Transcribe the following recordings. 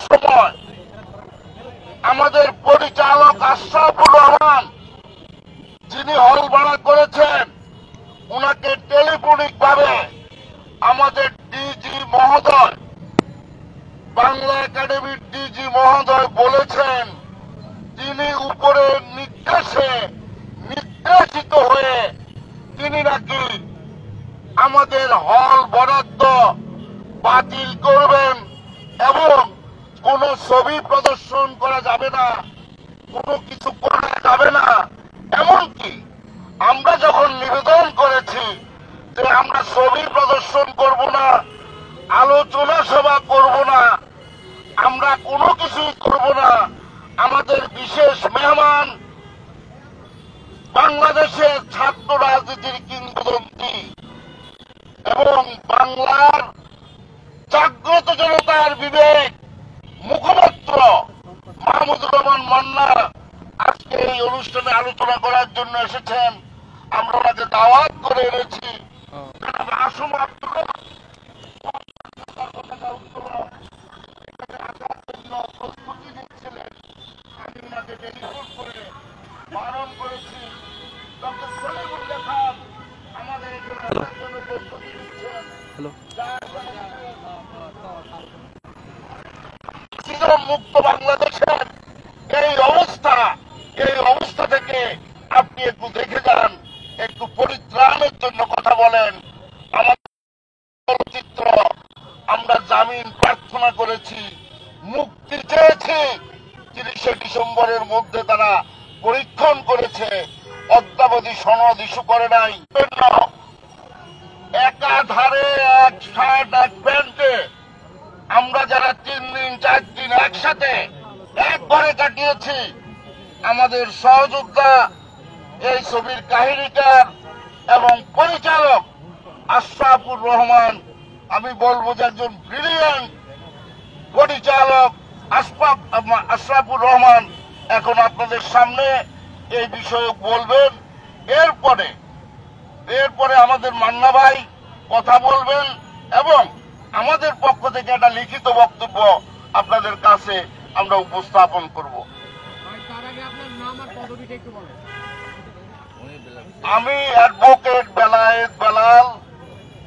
সময় আমাদের পরিচালক আশরাফুর রহমান যিনি হল ভাড়া করেছেন, ওনাকে টেলিফোনিক ভাবে আমাদের ডিজি মহোদয়, বাংলা একাডেমির ডিজি মহোদয় বলেছেন তিনি উপরের নির্দেশিত হয়ে তিনি নাকি আমাদের হল বরাদ্দ বাতিল করবেন এবং কোন ছবি প্রদর্শন করা যাবে না, কোনো কিছু করা যাবে না। এমনকি আমরা যখন নিবেদন করেছি যে আমরা ছবি প্রদর্শন করব না, আলোচনা সভা করব না, আমরা কোনো কিছুই করব না, আমাদের বিশেষ মেহমান বাংলাদেশের ছাত্র রাজনীতির কিংবদন্তি এবং বাংলার জাগ্রত জনতার বিবেক মুখপাত্র মাহমুদুর রহমান মান্না আজকে এই অনুষ্ঠানে আলোচনা করার জন্য এসেছেন। আমরা ওনাকে দাওয়াত করে এনেছি। আসুন প্রস্তুতি নিচ্ছিলেন, আমি ওনাকে টেলিফোন করে বারণ করেছি। ডক্টর সলিমুল্লাহ খান আমাদের জন্য প্রস্তুতি নিচ্ছেন। মুক্ত বাংলাদেশের এই অবস্থা থেকে আপনি একটু দেখে যান, একটু পরিত্রাণের জন্য কথা বলেন। আমাদের চলচ্চিত্র আমরা জামিন প্রার্থনা করেছি, মুক্তি চেয়েছি। 30শে ডিসেম্বরের মধ্যে তারা পরীক্ষণ করেছে, অদ্যাবধি সনদ ইস্যু করে নাই। একাধারে এক শার্ট এক প্যান্টে আমরা যারা 3 দিন 4 দিন একসাথে এক ঘরে কাটিয়েছি, আমাদের সহযোদ্ধা এই ছবির কাহিনীকার এবং পরিচালক আশরাফুর রহমান, আমি বলবো যে একজন ব্রিলিয়ান্ট পরিচালক আশরাফুর রহমান এখন আপনাদের সামনে এই বিষয়ে বলবেন। এরপরে আমাদের মান্না ভাই কথা বলবেন এবং আমাদের পক্ষ থেকে একটা লিখিত বক্তব্য আপনাদের কাছে আমরা উপস্থাপন করব। আমি অ্যাডভোকেট বেলায়েত বেলাল,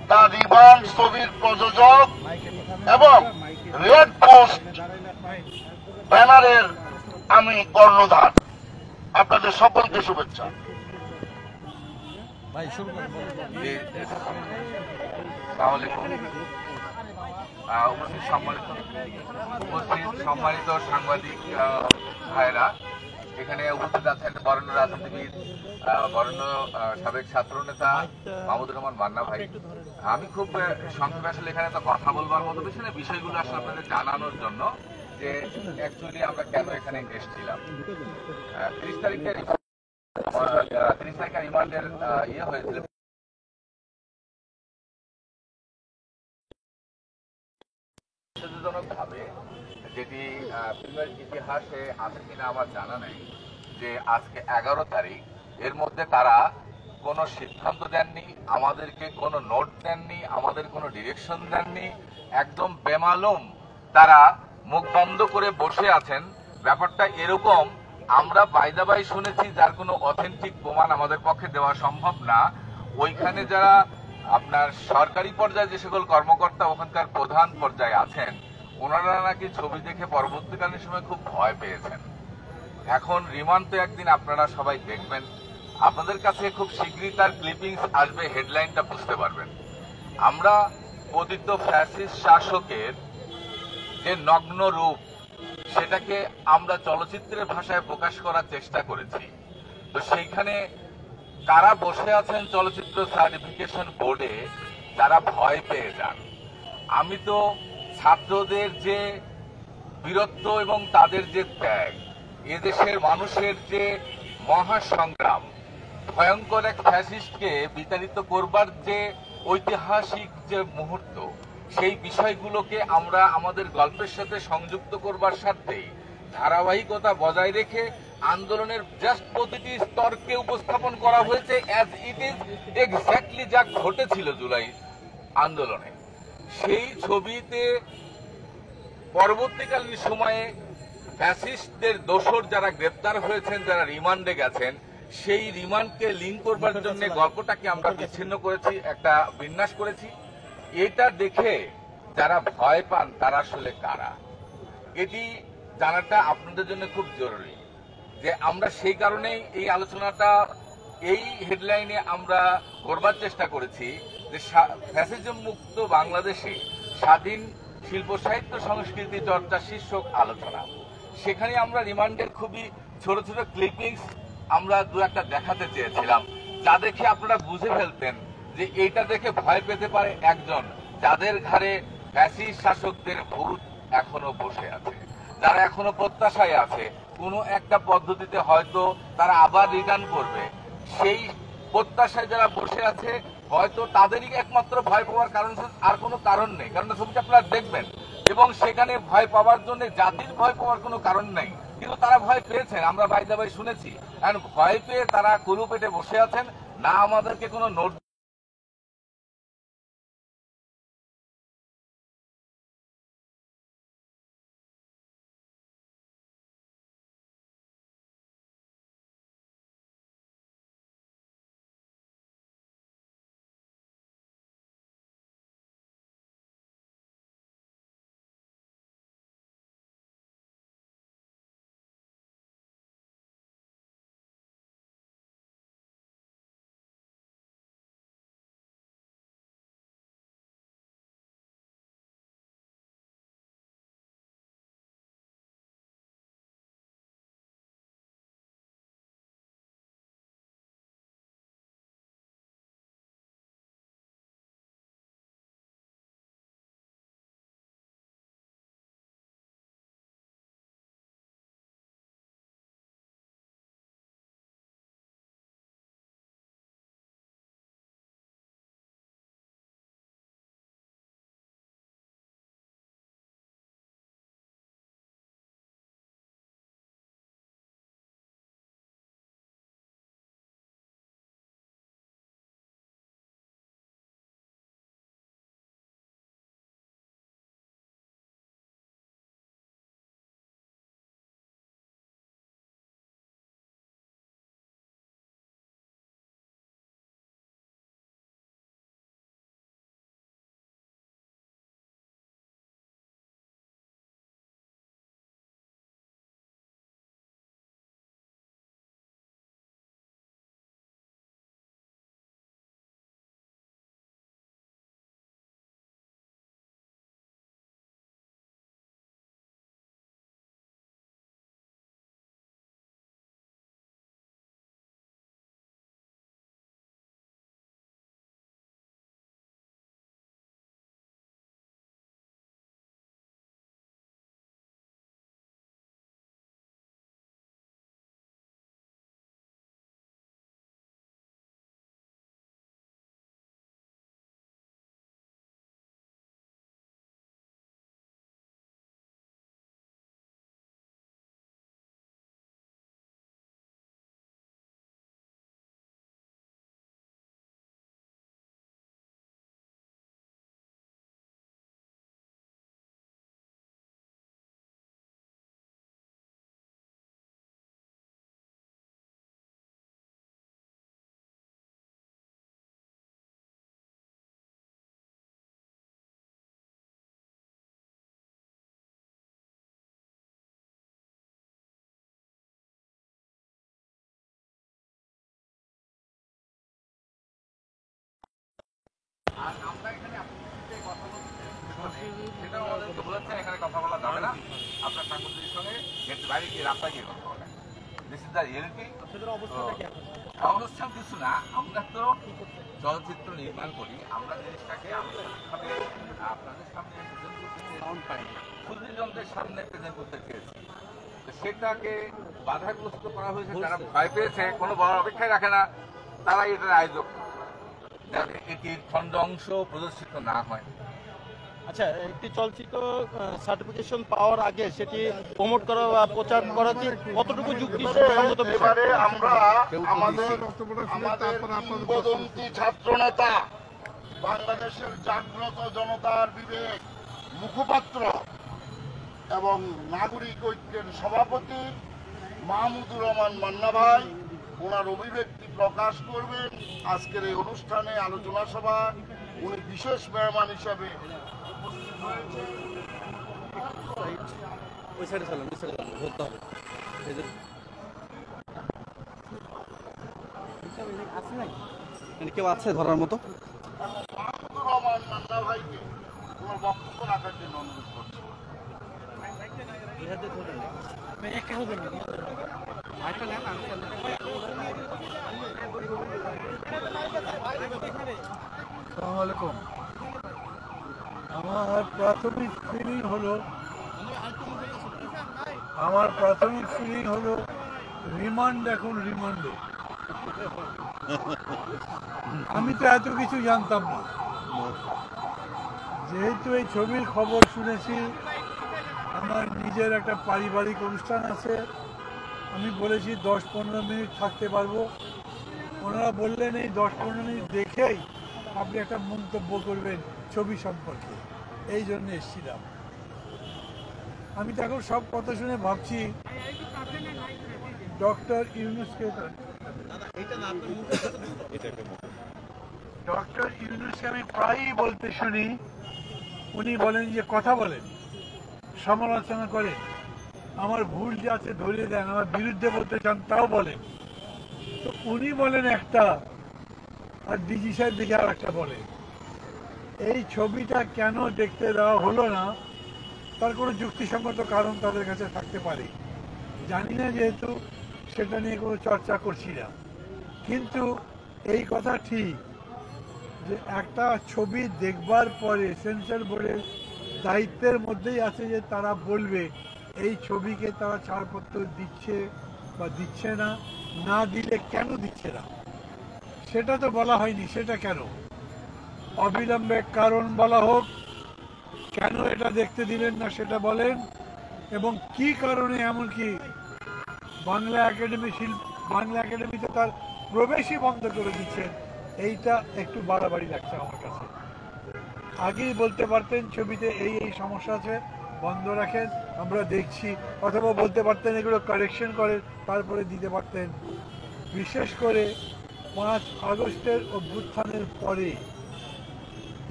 দা রিমান্ড ছবির প্রযোজক এবং রেড পোস্ট ব্যানারের আমি কর্ণধার। আপনাদের সকলকে শুভেচ্ছা। সম্মানিত সাংবাদিক ভাইরা, এখানে উপস্থিত আছেন বরেণ্য রাজনীতিবিদ, বরেণ্য সাবেক ছাত্র নেতা মাহমুদুর রহমান মান্না ভাই। আমি খুব সংক্ষেপে আসলে এখানে তো কথা বলবার মতো বেশি না, বিষয়গুলো আসলে আপনাদের জানানোর জন্য যে অ্যাকচুয়ালি আমরা কেন এখানে এসেছিলাম। 30 তারিখে রিমান্ডের ইয়ে হয়েছিল, ভাবে যেটি ফিল্মের ইতিহাসে আছে কিনা আমার জানা নেই, যে আজকে 11 তারিখ, এর মধ্যে তারা কোনো সিদ্ধান্ত দেননি, আমাদেরকে কোনো নোট দেননি, আমাদের কোনো ডিরেকশন দেননি, একদম বেমালুম তারা মুখ বন্ধ করে বসে আছেন। ব্যাপারটা এরকম, আমরা বাইদাবাই শুনেছি, যার কোনো অথেন্টিক প্রমাণ আমাদের পক্ষে দেওয়া সম্ভব না। ওইখানে যারা আপনার সরকারি পর্যায়ে যে সকল কর্মকর্তা ওখানকার প্রধান পর্যায়ে আছেন, ওনারা নাকি ছবি দেখে পরবর্তীকালীন সময় খুব ভয় পেয়েছেন। এখন রিমান্ড তো একদিন আপনারা সবাই দেখবেন, আপনাদের কাছে খুব শীঘ্রই তার ক্লিপিংস আসবে, হেডলাইনটা বুঝতে পারবেন। আমরা পতিত ফ্যাসিস্ট শাসকের যে নগ্ন রূপ, সেটাকে আমরা চলচ্চিত্রের ভাষায় প্রকাশ করার চেষ্টা করেছি। তো সেইখানে কারা বসে আছেন চলচ্চিত্র সার্টিফিকেশন বোর্ডে, তারা ভয় পেয়ে যান। আমি তো ছাত্রদের যে বীরত্ব এবং তাদের যে ত্যাগ, এদেশের মানুষের যে মহাসংগ্রাম, ভয়ঙ্কর এক ফ্যাসিস্টকে বিতাড়িত করবার যে ঐতিহাসিক যে মুহূর্ত, সেই বিষয়গুলোকে আমরা আমাদের গল্পের সাথে সংযুক্ত করবার স্বার্থেই ধারাবাহিকতা বজায় রেখে আন্দোলনের জাস্ট প্রতিটি স্তরকে উপস্থাপন করা হয়েছে অ্যাজ ইট ইজ এক্স্যাক্টলি যা ঘটেছিল জুলাই আন্দোলনে। সেই ছবিতে পরবর্তীকালীন সময়ে ফ্যাসিস্টদের দোসর যারা গ্রেপ্তার হয়েছেন, যারা রিমান্ডে গেছেন, সেই রিমান্ডকে লিঙ্ক করবার জন্য গল্পটাকে আমরা বিচ্ছিন্ন করেছি, একটা বিন্যাস করেছি। এটা দেখে যারা ভয় পান তারা আসলে কারা, এটি জানাটা আপনাদের জন্য খুব জরুরি। যে আমরা সেই কারণেই এই আলোচনাটা এই হেডলাইনে আমরা করবার চেষ্টা করেছি যে ফ্যাসিজম মুক্ত বাংলাদেশে স্বাধীন শিল্প সাহিত্য সংস্কৃতি চর্চা শীর্ষক আলোচনা। সেখানে আমরা রিমান্ডের খুবই ছোট ছোট ক্লিপিংস আমরা দু একটা দেখাতে চেয়েছিলাম, যা দেখে আপনারা বুঝে ফেলতেন যে এইটা দেখে ভয় পেতে পারে একজন যাদের ঘাড়ে ফ্যাসিস্ট শাসকদের ভূত এখনো বসে আছে, যারা এখনো প্রত্যাশায় আছে কোনো একটা পদ্ধতিতে হয়তো তারা আবার রিটার্ন করবে। সেই প্রত্যাশায় যারা বসে আছে হয়তো তাদেরই একমাত্র ভয় পাওয়ার কারণ, আর কোনো কারণ নেই। কারণ ছবিটা আপনারা দেখবেন এবং সেখানে ভয় পাওয়ার জন্য জাতির ভয় পাওয়ার কোনো কারণ নেই, কিন্তু তারা ভয় পেয়েছেন, আমরা বাইদা বাই শুনেছি। ভয় পেয়ে তারা কুলু পেটে বসে আছেন, না আমাদেরকে কোনো নোট আমরা এখানে কথা বলছি সেটাও আমাদেরকে বলেছেন এখানে কথা বলা যাবে না, আপনার সাংবাদিকের সঙ্গে বাইরে গিয়ে রাস্তায় গিয়ে কথা বলেন। This is the reality. অবস্থান কিছু না, আমরা তো চলচ্চিত্র নির্মাণ করি, আমরা জিনিসটাকে আন্তরিকভাবে আপনাদের সামনে প্রেজেন্ট করতে চেয়েছি, সুদীজনদের সামনে প্রেজেন্ট করতে চেয়েছি। সেটাকে বাধাগ্রস্ত করা হয়েছে, যারা ভয় পেয়েছে কোনো বড় অপেক্ষায় রাখে না, তারা এটার আয়োজক, যাতে এটির খণ্ড অংশ প্রদর্শিত না হয়। আচ্ছা, একটি চলচ্চিত্র সার্টিফিকেশন পাওয়ার আগে সেটি প্রমোট করা বা প্রচার করা কি কতটুকু যুক্তিসঙ্গত? এবারে আমরা আমাদের কিংবদন্তি ছাত্র নেতা, বাংলাদেশের জাগ্রত জনতার বিবেক মুখপাত্র এবং নাগরিক ঐক্যের সভাপতি মাহমুদুর রহমান মান্না ভাই ওনার অভিব্যক্তি প্রকাশ করবেন আজকের এই অনুষ্ঠানে আলোচনা সভা। উনি বিশেষ মেহমান হিসাবে উপস্থিত হয়েছেন। ওই সাইডে চালান, ওই সাইডে ধরতে হবে। কেউ আছে ধরার মতো? মাহমুদুর রহমান মান্না ভাইকে ওনার বক্তব্য রাখার জন্য অনুরোধ করছি। আসসালামু আলাইকুম। আমার প্রাথমিক ফিলিং হলো রিমান্ড, এখন রিমান্ডে। আমি তো এত কিছু জানতাম না, যেহেতু এই ছবির খবর শুনেছি। আমার নিজের একটা পারিবারিক অনুষ্ঠান আছে, আমি বলেছি 10-15 মিনিট থাকতে পারবো। ওনারা বললেন এই 10-15 মিনিট দেখেই আপনি একটা মন্তব্য করবেন ছবি সম্পর্কে, এই জন্য এসেছিলাম। আমি তো এখন সব কথা শুনে ভাবছি ডক্টর ইউনূসকে আমি প্রায়ই বলতে শুনি, উনি বলেন যে কথা বলেন, সমালোচনা করেন, আমার ভুল যে আছে ধরিয়ে দেন, আমার বিরুদ্ধে বলতে চান তাও বলেন। তো উনি বলেন একটা, আর ডিজি সাহেব দেখে আর একটা বলেন। এই ছবিটা কেন দেখতে দেওয়া হলো না তার কোনো যুক্তিসঙ্গত কারণ তাদের কাছে থাকতে পারে, জানি না, যেহেতু সেটা নিয়ে কোনো চর্চা করছি না। কিন্তু এই কথা ঠিক যে একটা ছবি দেখবার পরে সেন্সর বোর্ডের দায়িত্বের মধ্যেই আছে যে তারা বলবে এই ছবিকে তারা ছাড়পত্র দিচ্ছে বা দিচ্ছে না, না দিলে কেন দিচ্ছে না সেটা তো বলা হয়নি। সেটা কেন অবিলম্বে কারণ বলা হোক, কেন এটা দেখতে দিলেন না সেটা বলেন, এবং কি কারণে এমনকি বাংলা একাডেমিতে তার প্রবেশই বন্ধ করে দিচ্ছেন, এইটা একটু বাড়াবাড়ি লাগছে আমার কাছে। আগেই বলতে পারতেন ছবিতে এই সমস্যা আছে, বন্ধ রাখেন, আমরা দেখছি, অথবা বলতে পারতেন এগুলো কারেকশন করে তারপরে দিতে পারতেন। বিশেষ করে 5 আগস্টের অভ্যুত্থানের পরে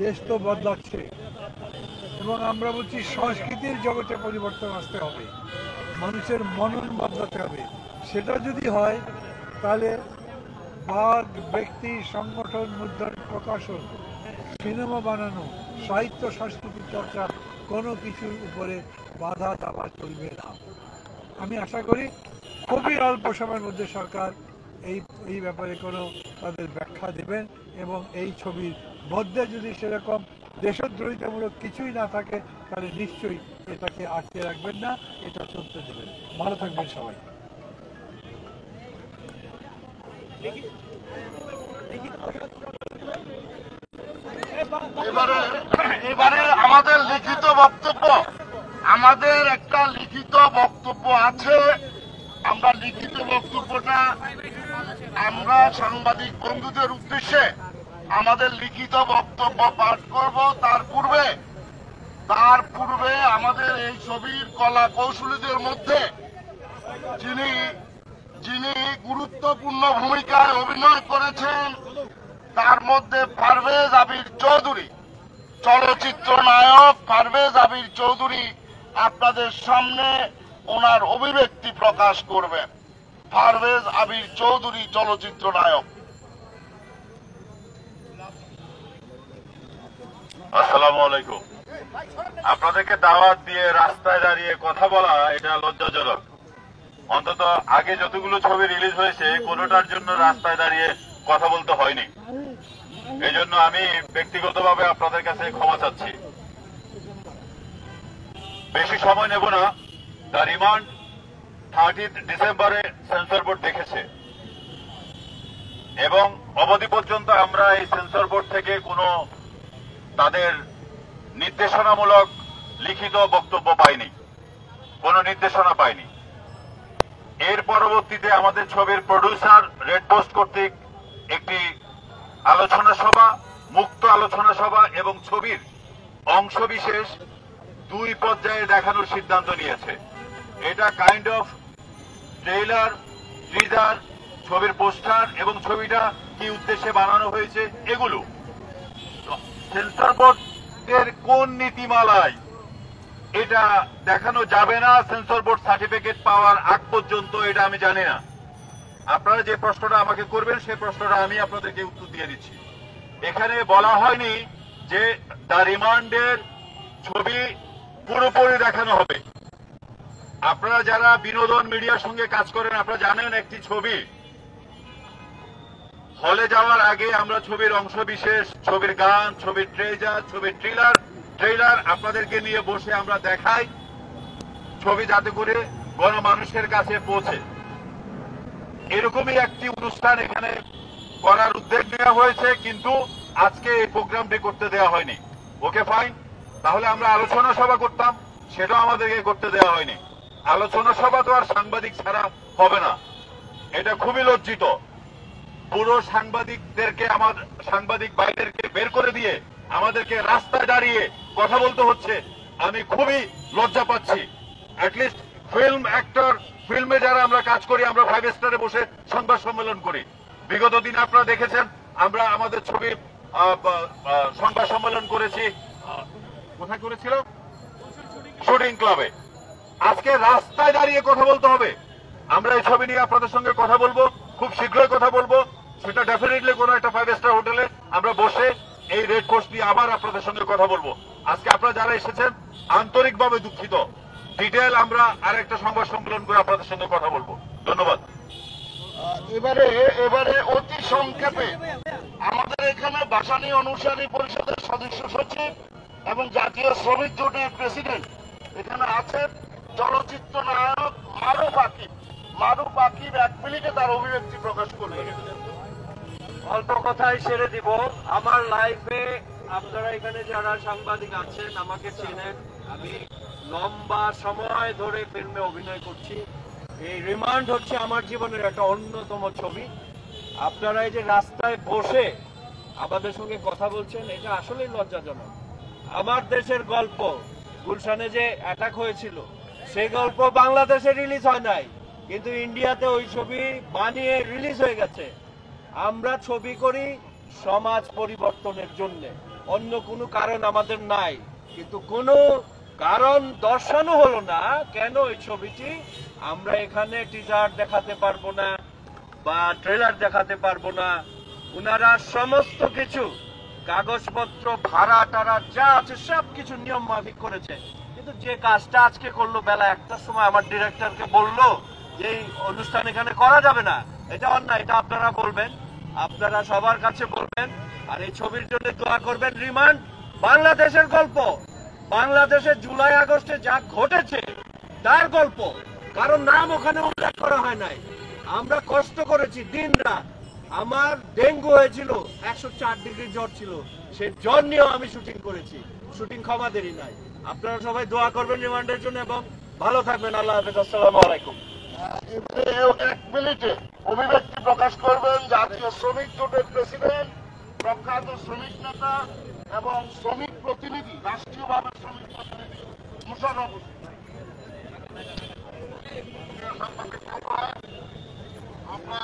দেশ তো বদলাচ্ছে এবং আমরা বলছি সংস্কৃতির জগতে পরিবর্তন আসতে হবে, মানুষের মনন বদলাতে হবে। সেটা যদি হয় তাহলে বাদ ব্যক্তি, সংগঠন, মুদ্রণ, প্রকাশন, সিনেমা বানানো, সাহিত্য, সংস্কৃতি চর্চা কোনো কিছুর উপরে বাধা দেওয়া চলবে না। আমি আশা করি খুবই অল্প সময়ের মধ্যে সরকার এই ব্যাপারে কোনো তাদের ব্যাখ্যা দেবেন, এবং এই ছবির মধ্যে যদি সেরকম দেশদ্রোহিতামূলক কিছুই না থাকে তাহলে নিশ্চয়ই এটাকে আটকে রাখবেন না, এটা চলতে দেবেন। ভালো থাকবেন সবাই। এবারে আমাদের লিখিত বক্তব্য, আমাদের একটা লিখিত বক্তব্য আছে। আমরা লিখিত বক্তব্যটা আমরা সাংবাদিক বন্ধুদের উদ্দেশ্যে আমাদের লিখিত বক্তব্য পাঠ করব। তার পূর্বে আমাদের এই ছবির কলা কৌশলীদের মধ্যে যিনি গুরুত্বপূর্ণ ভূমিকায় অভিনয় করেছেন তার মধ্যে পারভেজ আবির চৌধুরী, চলচ্চিত্র নায়ক পারভেজ আবির চৌধুরী আপনাদের সামনে ওনার অভিব্যক্তি প্রকাশ করবেন। পারভেজ আবির চৌধুরী, চলচ্চিত্র নায়ক। আসসালামু আলাইকুম। আপনাদেরকে দাওয়াত দিয়ে রাস্তায় দাঁড়িয়ে কথা বলা এটা লজ্জাজনক। অন্তত আগে যতগুলো ছবি রিলিজ হয়েছে কোনোটার জন্য রাস্তায় দাঁড়িয়ে কথা বলতে হয়নি। এই জন্য আমি ব্যক্তিগতভাবে আপনাদের কাছে ক্ষমা চাচ্ছি। বেশি সময় নেব না। দ্য রিমান্ড 30 ডিসেম্বরে সেন্সর বোর্ড দেখেছে এবং অবধি পর্যন্ত আমরা এই সেন্সর বোর্ড থেকে কোনো তাদের নির্দেশনামূলক লিখিত বক্তব্য পাইনি, কোনো নির্দেশনা পাইনি। এর পরবর্তীতে আমাদের ছবির প্রডিউসার রেড পোস্ট কর্তৃক একটি আলোচনা সভা, মুক্ত আলোচনা সভা এবং ছবির অংশবিশেষ দুই পর্যায়ে দেখানোর সিদ্ধান্ত নিয়েছে। এটা কাইন্ড অফ ট্রেইলার, টিজার, ছবির পোস্টার এবং ছবিটা কি উদ্দেশ্যে বানানো হয়েছে এগুলো সেন্সর বোর্ডের কোন নীতিমালায় এটা দেখানো যাবে না সেন্সর বোর্ড সার্টিফিকেট পাওয়ার আগ পর্যন্ত, এটা আমি জানি না। আপনারা যে প্রশ্নটা আমাকে করবেন সেই প্রশ্নটা আমি আপনাদেরকে উত্তর দিয়ে দিচ্ছি। এখানে বলা হয়নি যে দ্য রিমান্ডের ছবি পুরোপুরি দেখানো হবে। আপনারা যারা বিনোদন মিডিয়ার সঙ্গে কাজ করেন আপনারা জানেন একটি ছবি হলে যাওয়ার আগে আমরা ছবির অংশ বিশেষ, ছবির গান, ছবির ট্রেজার, ছবির ট্রেইলার আপনাদেরকে নিয়ে বসে আমরা দেখাই, ছবি যাতে করে গণমানুষের কাছে পৌঁছে। এরকমই একটি অনুষ্ঠান এখানে করার উদ্যোগ নেওয়া হয়েছে, কিন্তু আজকে এই প্রোগ্রামটি করতে দেওয়া হয়নি। ওকে ফাইন, তাহলে আমরা আলোচনা সভা করতাম, সেটাও আমাদেরকে করতে দেওয়া হয়নি। আলোচনা সভা তো আর সাংবাদিক ছাড়া হবে না, এটা খুবই লজ্জিত। পুরো সাংবাদিকদেরকে, আমার সাংবাদিক ভাইদেরকে বের করে দিয়ে আমাদেরকে রাস্তায় দাঁড়িয়ে কথা বলতে হচ্ছে, আমি খুবই লজ্জা পাচ্ছি। অ্যাটলিস্ট ফিল্ম অ্যাক্টর, ফিল্মে যারা আমরা কাজ করি, আমরা 5 স্টারে বসে সংবাদ সম্মেলন করি। বিগত দিনে আপনারা দেখেছেন আমরা আমাদের ছবির সংবাদ সম্মেলন করেছি, কোথায় করেছিল? শুটিং ক্লাবে। আজকে রাস্তায় দাঁড়িয়ে কথা বলতে হবে। আমরা এই ছবি নিয়ে আপনাদের সঙ্গে কথা বলবো, খুব শীঘ্রই কথা বলবো। সেটা ডেফিনেটলি কোনো একটা 5 স্টার হোটেলে আমরা বসে এই রেড কোর্স নিয়ে আবার আপনাদের সঙ্গে কথা বলবো। আজকে আপনারা যারা এসেছেন আন্তরিকভাবে দুঃখিত। ডিটেল আমরা আরেকটা সংবাদ সম্মেলন করে আপনাদের সঙ্গে কথা বলবো। ধন্যবাদ। এবারে অতি সংক্ষেপে আমাদের এখানে ভাসানী অনুসারী পরিষদের সদস্য সচিব এবং জাতীয় শ্রমিক জোটের প্রেসিডেন্ট এখানে আছেন। চলচ্চিত্র নায়ক মারুফ আকিব 1 মিনিটে তার অভিব্যক্তি প্রকাশ করবেন। অল্প কথায় সেরে দিব। আমার লাইফে আপনারা এখানে যারা সাংবাদিক আছেন আমাকে চেনেন, আমি লম্বা সময় ধরে ফিল্মে অভিনয় করছি। এই রিমান্ড হচ্ছে আমার জীবনের একটা অন্যতম ছবি। আপনারা এই যে রাস্তায় বসে আমাদের সঙ্গে কথা বলছেন, এটা আসলেই লজ্জাজনক। আমার দেশের গল্প, গুলশানে যে অ্যাটাক হয়েছিল সেই গল্প বাংলাদেশে রিলিজ হয় নাই, কিন্তু ইন্ডিয়াতে ওই ছবি বানিয়ে রিলিজ হয়ে গেছে। আমরা ছবি করি সমাজ পরিবর্তনের জন্য, অন্য কোনো কারণ আমাদের নাই। কিন্তু কোনো কারণ দর্শানো হলো না কেন এই ছবিটি আমরা এখানে টিজার দেখাতে পারবো না বা ট্রেলার দেখাতে পারবো না। ওনারা সমস্ত কিছু কাগজপত্র, ভাড়া টাড়া যা আছে সবকিছু নিয়ম মাফিক করেছে। কিন্তু যে কাজটা আজকে করলো বেলা 1টার সময় আমার ডিরেক্টরকে বললো যে এই অনুষ্ঠান এখানে করা যাবে না, এটা অন্যায়। এটা আপনারা বলবেন, আপনারা সবার কাছে বলবেন। আর এই ছবির জন্য দোয়া করবেন। রিমান্ড বাংলাদেশের গল্প, বাংলাদেশে জুলাই আগস্টে যা ঘটেছে তার গল্প, কারণ নাম ওখানে উল্লেখ করা হয় নাই। আমরা কষ্ট করেছি দিন রাত। আমার ডেঙ্গু হয়েছিল, 104 ডিগ্রি জ্বর ছিল, সেই জ্বর নিয়েও আমি শুটিং করেছি। শুটিং ক্ষমা দেরি নাই। আপনারা সবাই দোয়া করবেন রিমান্ডের জন্য এবং ভালো থাকবেন। আল্লাহ হাফেজ। আসসালামু আলাইকুম। 1 মিনিটে অভিব্যক্তি প্রকাশ করবেন জাতীয় শ্রমিক জোটের প্রেসিডেন্ট, প্রখ্যাত শ্রমিক নেতা এবং শ্রমিক প্রতিনিধি, রাষ্ট্রীয়ভাবে শ্রমিক প্রতিনিধি মুশাররফ হোসেন। আমরা